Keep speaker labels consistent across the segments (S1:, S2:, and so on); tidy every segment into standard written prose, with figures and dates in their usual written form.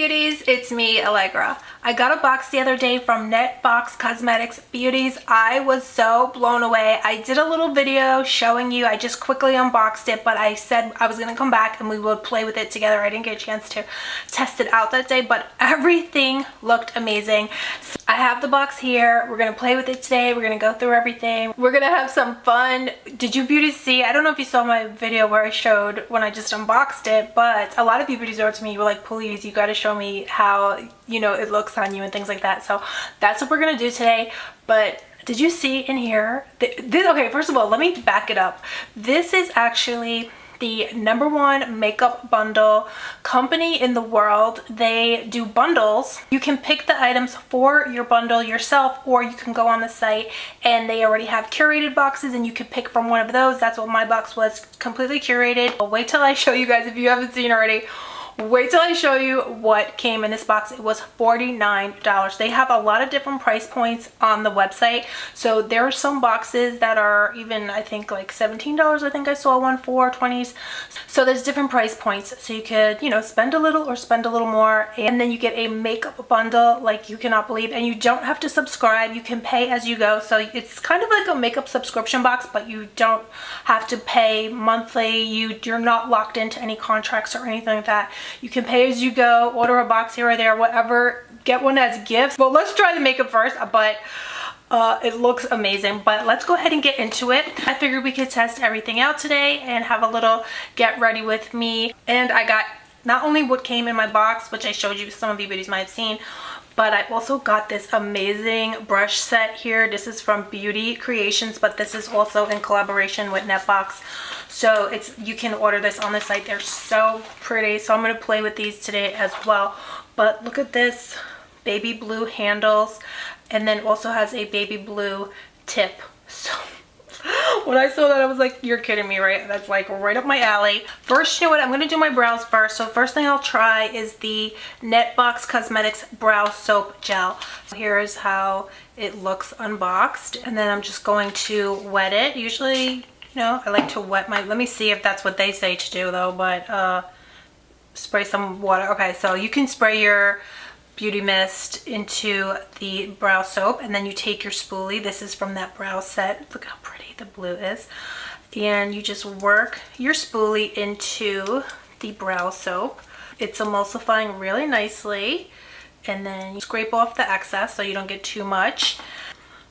S1: beauties, it's me, Allegra. I got a box the other day from Netboxx Cosmetics Beauties. I was so blown away. I did a little video showing you. I just quickly unboxed it, but I said I was going to come back and we would play with it together. I didn't get a chance to test it out that day, but everything looked amazing. So I have the box here. We're going to play with it today. We're going to go through everything. We're going to have some fun. Did you beauties see? I don't know if you saw my video where I showed when I just unboxed it, but a lot of you beauties wrote to me. You were like, please, you got to show me how, you know, it looks on you and things like that. So that's what we're going to do today. But did you see in here? Okay, first of all, let me back it up. This is actually the #1 makeup bundle company in the world. They do bundles. You can pick the items for your bundle yourself, or you can go on the site and they already have curated boxes and you can pick from one of those. That's what my box was, completely curated. I'll wait till I show you guys if you haven't seen already. Wait till I show you what came in this box. It was $49. They have a lot of different price points on the website. So there are some boxes that are even, I think, like $17. I think I saw one for 20s. So there's different price points. So you could, you know, spend a little or spend a little more. And then you get a makeup bundle like you cannot believe. And you don't have to subscribe. You can pay as you go. So it's kind of like a makeup subscription box, but you don't have to pay monthly. You're not locked into any contracts or anything like that. You can pay as you go, order a box here or there, whatever, get one as gifts. Well, let's try the makeup first, but it looks amazing. But let's go ahead and get into it. I figured we could test everything out today and have a little get ready with me. And I got not only what came in my box, which I showed you, some of you beauties might have seen, but I also got this amazing brush set here. This is from Beauty Creations, but this is also in collaboration with Netbox. So you can order this on the site. They're so pretty. So I'm going to play with these today as well. But look at this, baby blue handles, and then also has a baby blue tip. So when I saw that, I was like, you're kidding me, right? That's like right up my alley. First, you know what? I'm going to do my brows first. So first thing I'll try is the Netboxx Cosmetics Brow Soap Gel. Here's how it looks unboxed. And then I'm just going to wet it. Usually, you know, I like to wet my, let me see if that's what they say to do though, but spray some water. Okay, so you can spray your beauty mist into the brow soap and then you take your spoolie. This is from that brow set. Look how pretty the blue is. And you just work your spoolie into the brow soap. It's emulsifying really nicely. And then you scrape off the excess so you don't get too much.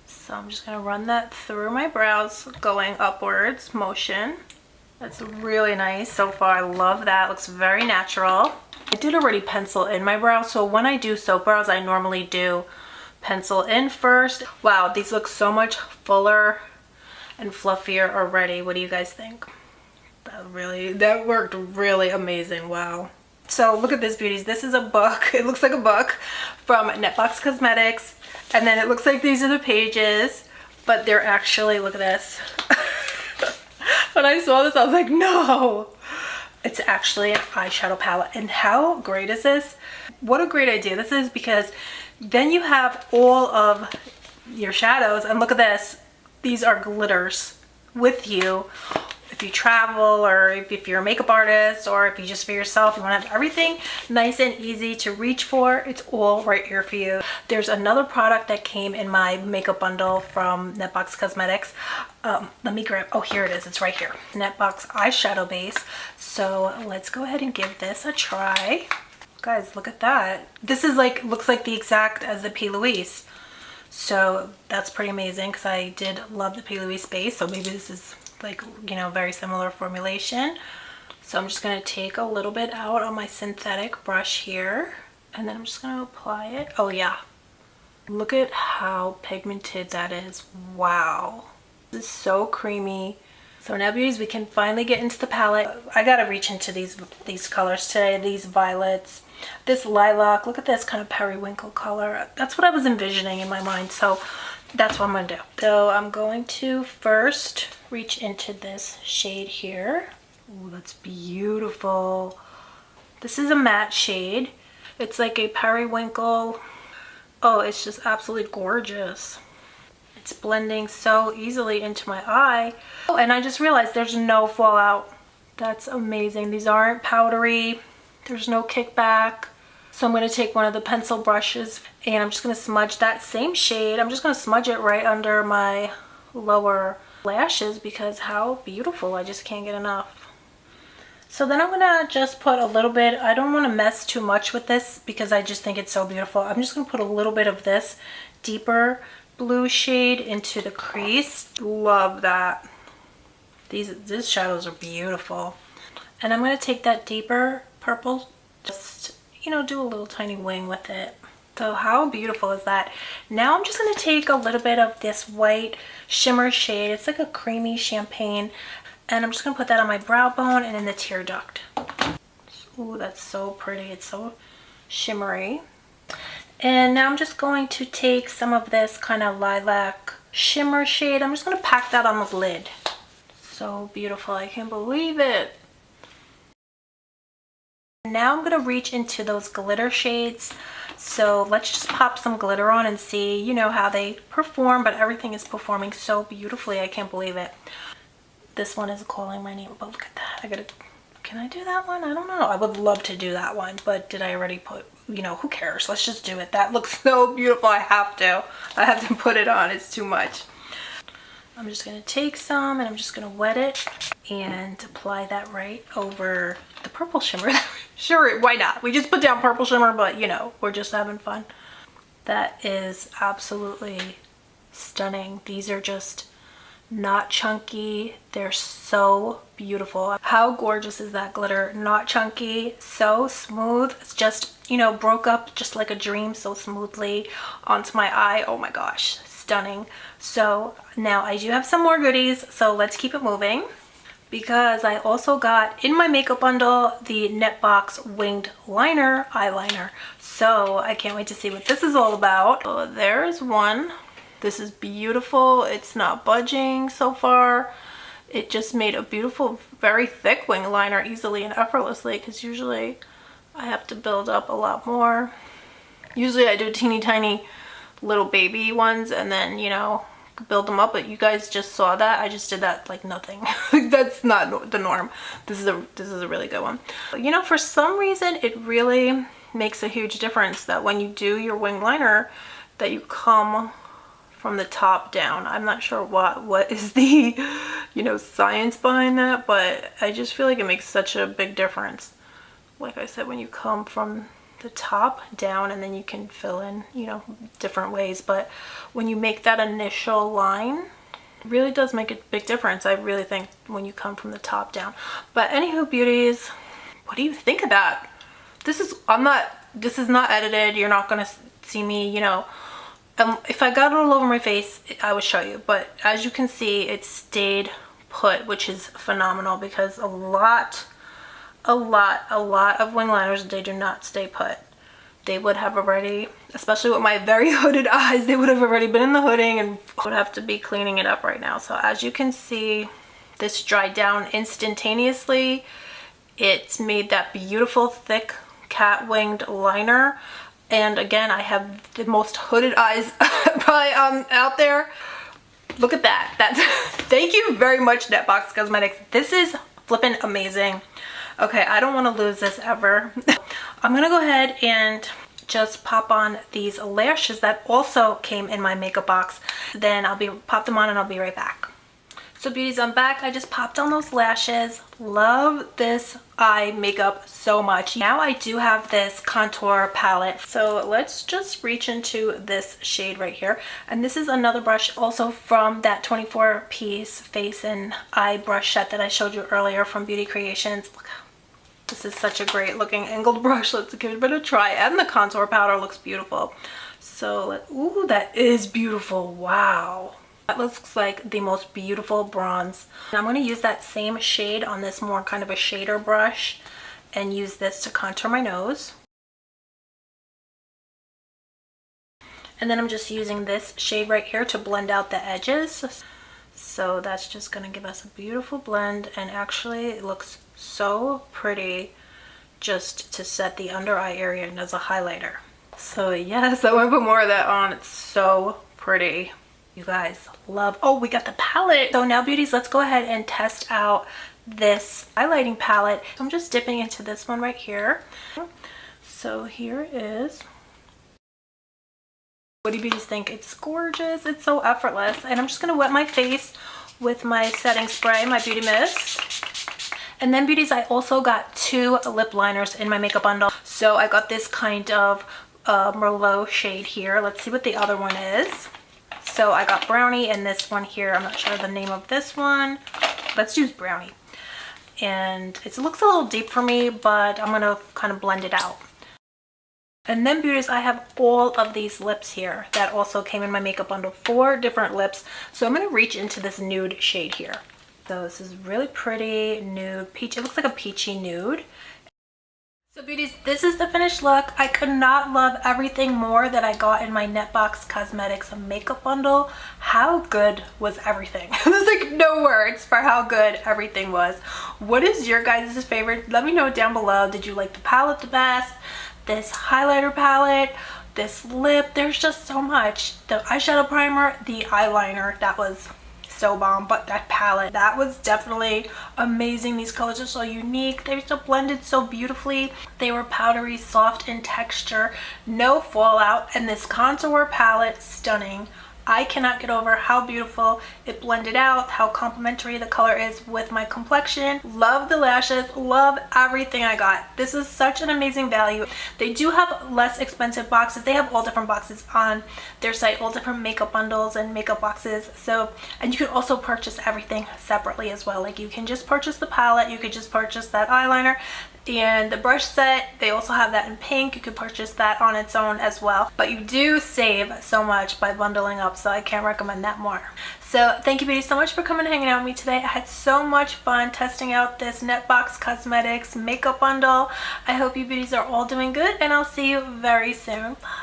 S1: So I'm just gonna run that through my brows, going upwards motion. That's really nice so far. I love that. Looks very natural. I did already pencil in my brows, so when I do soap brows, I normally do pencil in first. Wow, these look so much fuller and fluffier already. What do you guys think? That worked really amazing. Wow. So look at this, beauties. This is a book. It looks like a book from Netboxx Cosmetics. And then it looks like these are the pages, but they're actually, look at this. When I saw this, I was like, no. It's actually an eyeshadow palette. And how great is this? What a great idea this is, because then you have all of your shadows. And look at this. These are glitters with you. If you travel, or if you're a makeup artist, or if you just for yourself, you want to have everything nice and easy to reach for, it's all right here for you. There's another product that came in my makeup bundle from Netboxx Cosmetics. Let me grab, oh, here it is. It's right here. Netboxx eyeshadow base. So let's go ahead and give this a try. Guys, look at that. This is like, looks like the exact as the P. Louise. So that's pretty amazing because I did love the P. Louise base. So maybe this is like, you know, very similar formulation. So I'm just going to take a little bit out on my synthetic brush here, and then I'm just going to apply it. Oh yeah, look at how pigmented that is. Wow, this is so creamy. So now, beauties, we can finally get into the palette. I gotta reach into these colors today. These violets, this lilac. Look at this kind of periwinkle color. That's what I was envisioning in my mind. So that's what I'm gonna do. So I'm going to first reach into this shade here. Oh, that's beautiful. This is a matte shade. It's like a periwinkle. Oh, it's just absolutely gorgeous. It's blending so easily into my eye. Oh, and I just realized there's no fallout. That's amazing. These aren't powdery. There's no kickback. So I'm going to take one of the pencil brushes and I'm just going to smudge that same shade. I'm just going to smudge it right under my lower lashes because how beautiful. I just can't get enough. So then I'm going to just put a little bit, I don't want to mess too much with this because I just think it's so beautiful. I'm just going to put a little bit of this deeper blue shade into the crease. Love that. These shadows are beautiful. And I'm going to take that deeper purple, just, you know, do a little tiny wing with it. So how beautiful is that? Now I'm just going to take a little bit of this white shimmer shade. It's like a creamy champagne. And I'm just going to put that on my brow bone and in the tear duct. Ooh, that's so pretty. It's so shimmery. And now I'm just going to take some of this kind of lilac shimmer shade. I'm just going to pack that on the lid. So beautiful. I can't believe it. Now I'm going to reach into those glitter shades. So let's just pop some glitter on and see, you know, how they perform. But everything is performing so beautifully. I can't believe it. This one is calling my name. But look at that. Can I do that one? I don't know. I would love to do that one. But did I already put, you know, who cares? Let's just do it. That looks so beautiful. I have to put it on. It's too much. I'm just going to take some and I'm just going to wet it and apply that right over the purple shimmer. Sure, why not? We just put down purple shimmer, but you know, we're just having fun. That is absolutely stunning. These are just not chunky. They're so beautiful. How gorgeous is that glitter? Not chunky, so smooth. It's just, you know, broke up just like a dream so smoothly onto my eye. Oh my gosh, stunning. So now I do have some more goodies, so let's keep it moving because I also got in my makeup bundle the NetBox winged liner eyeliner. So I can't wait to see what this is all about. So there's one. This is beautiful. It's not budging so far. It just made a beautiful, very thick wing liner easily and effortlessly because usually I have to build up a lot more. Usually I do teeny tiny little baby ones and then, you know, build them up, but you guys just saw that. I just did that like nothing. That's not the norm. This is a really good one. You know, for some reason it really makes a huge difference that when you do your wing liner that you come from the top down. I'm not sure what is the, you know, science behind that, but I just feel like it makes such a big difference. Like I said, when you come from the top down and then you can fill in, you know, different ways, but when you make that initial line, it really does make a big difference. I really think when you come from the top down. But anywho, beauties, what do you think of that? This is not edited. You're not gonna see me, you know, if I got it all over my face, I would show you, but as you can see, it stayed put, which is phenomenal because a lot of wing liners, they do not stay put. They would have already, especially with my very hooded eyes, they would have already been in the hooding and would have to be cleaning it up right now. So as you can see, this dried down instantaneously. It's made that beautiful thick cat winged liner. And again, I have the most hooded eyes probably out there. Look at that. Thank you very much, NetBoxx Cosmetics. This is flippin' amazing. Okay, I don't want to lose this ever. I'm gonna go ahead and just pop on these lashes that also came in my makeup box. Then pop them on and I'll be right back. So beauties, I'm back. I just popped on those lashes. Love this eye makeup so much. Now I do have this contour palette. So let's just reach into this shade right here. And this is another brush also from that 24-piece face and eye brush set that I showed you earlier from Beauty Creations. Look, this is such a great looking angled brush. Let's give it a try. And the contour powder looks beautiful. So, ooh, that is beautiful. Wow. That looks like the most beautiful bronze. And I'm going to use that same shade on this more kind of a shader brush and use this to contour my nose. And then I'm just using this shade right here to blend out the edges. So that's just going to give us a beautiful blend, and actually it looks so pretty just to set the under eye area and as a highlighter. So yes, I want to put more of that on. It's so pretty. You guys love. Oh, we got the palette. So now beauties, let's go ahead and test out this highlighting palette. I'm just dipping into this one right here. So here it is. What do you beauties think? It's gorgeous. It's so effortless. And I'm just going to wet my face with my setting spray, my beauty mist. And then beauties, I also got 2 lip liners in my makeup bundle. So I got this kind of Merlot shade here. Let's see what the other one is. So I got Brownie and this one here. I'm not sure the name of this one. Let's use Brownie. And it looks a little deep for me, but I'm going to kind of blend it out. And then beauties, I have all of these lips here that also came in my makeup bundle. 4 different lips. So I'm going to reach into this nude shade here. So this is really pretty nude peach. It looks like a peachy nude. So beauties, this is the finished look. I could not love everything more that I got in my Netboxx Cosmetics makeup bundle. How good was everything? There's like no words for how good everything was. What is your guys' favorite? Let me know down below. Did you like the palette the best? This highlighter palette? This lip? There's just so much. The eyeshadow primer, the eyeliner, that was so bomb. But that palette, that was definitely amazing. These colors are so unique. They're so blended so beautifully. They were powdery, soft in texture, no fallout. And this contour palette, stunning. I cannot get over how beautiful it blended out, how complementary the color is with my complexion. Love the lashes, love everything I got. This is such an amazing value. They do have less expensive boxes. They have all different boxes on their site, all different makeup bundles and makeup boxes. So, and you can also purchase everything separately as well. Like you can just purchase the palette, you could just purchase that eyeliner. And the brush set, they also have that in pink. You could purchase that on its own as well. But you do save so much by bundling up, so I can't recommend that more. So thank you beauty so much for coming and hanging out with me today. I had so much fun testing out this Netboxx Cosmetics makeup bundle. I hope you beauties are all doing good, and I'll see you very soon. Bye.